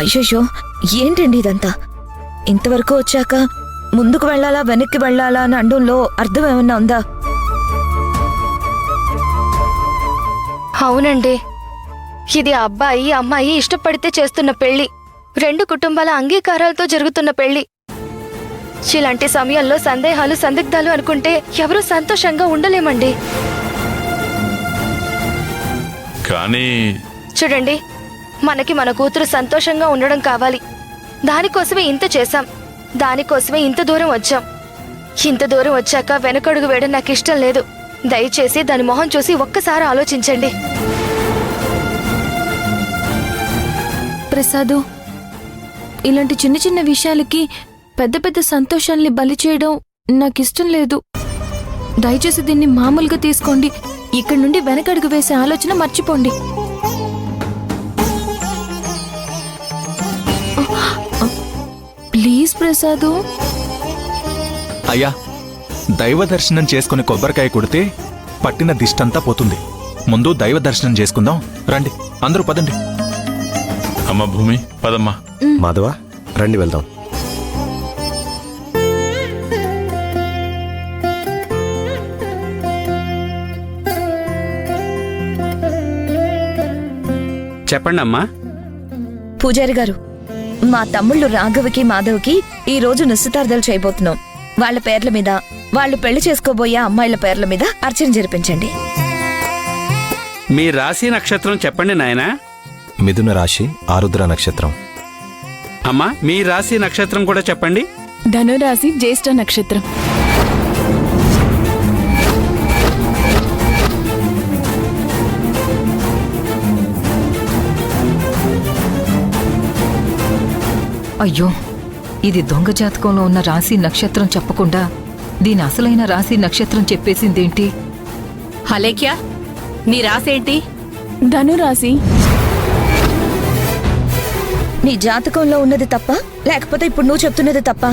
అయ్యో, ఏంటండి ఇదంతా? ఇంతవరకు వచ్చాక ముందుకు వెళ్ళాలా వెనక్కి వెళ్ళాలా అని అండంలో అర్థం ఏమన్నా ఉందా? అవునండి, ఇది అబ్బాయి అమ్మాయి ఇష్టపడితే చేస్తున్న పెళ్లి, రెండు కుటుంబాల అంగీకారాలతో జరుగుతున్న పెళ్లి. ఇలాంటి సమయంలో సందేహాలు సందిగ్ధాలు అనుకుంటే ఎవరూ సంతోషంగా ఉండలేమండి. కానీ చూడండి, మనకి మన కూతురు సంతోషంగా ఉండడం కావాలి. దానికోసమే ఇంత చేశాం, దానికోసమే ఇంత దూరం వచ్చాం. ఇంత దూరం వచ్చాక వెనకడుగు వేయడం నాకు ఇష్టం లేదు. దయచేసి దాని మొహం చూసి ఒక్కసారి ఆలోచించండి. ప్రసాదు, ఇలాంటి చిన్న చిన్న విషయాలకి పెద్ద పెద్ద సంతోషాల్ని బలి చేయడం నాకిష్టం లేదు. దయచేసి దీన్ని మామూలుగా తీసుకోండి. ఇక్కడి నుండి వెనకడుగు వేసే ఆలోచన మర్చిపోండి. ప్లీజ్ ప్రసాదు. అయ్యా, దైవ దర్శనం చేసుకుని కొబ్బరికాయ కొడితే పట్టిన దిష్టంతా పోతుంది. ముందు దైవ దర్శనం చేసుకుందాం రండి, అందరూ పదండి. అమ్మ భూమి, పదమ్మా. మాధవ, రండి వెళ్దాం. చెప్పండి అమ్మా. పూజారి గారు, మా తమ్ముళ్ళు రాఘవకి మాధవ్కి ఈ రోజు నిశ్చితార్థాలు చేయబోతున్నాం. వాళ్ళ పేర్ల మీద, వాళ్ళు పెళ్లి చేసుకోబోయే అమ్మాయిల పేర్ల మీద అర్చన జరిపించండి. మీ రాశి నక్షత్రం చెప్పండి నాయనా. మిథున రాశి, ఆరుద్ర నక్షత్రం. అమ్మా, మీ రాశి నక్షత్రం కూడా చెప్పండి. ధనురాశి, జ్యేష్ఠ నక్షత్రం. అయ్యో, ఇది దొంగ జాతకంలో ఉన్న రాశి నక్షత్రం చెప్పకుండా దీని అసలైన రాశి నక్షత్రం చెప్పేసిందేంటి? అలేఖ్య, నీ రాసేంటి? ధనురాశి. నీ జాతకంలో ఉన్నది తప్ప, లేకపోతే ఇప్పుడు నువ్వు చెప్తున్నది తప్ప?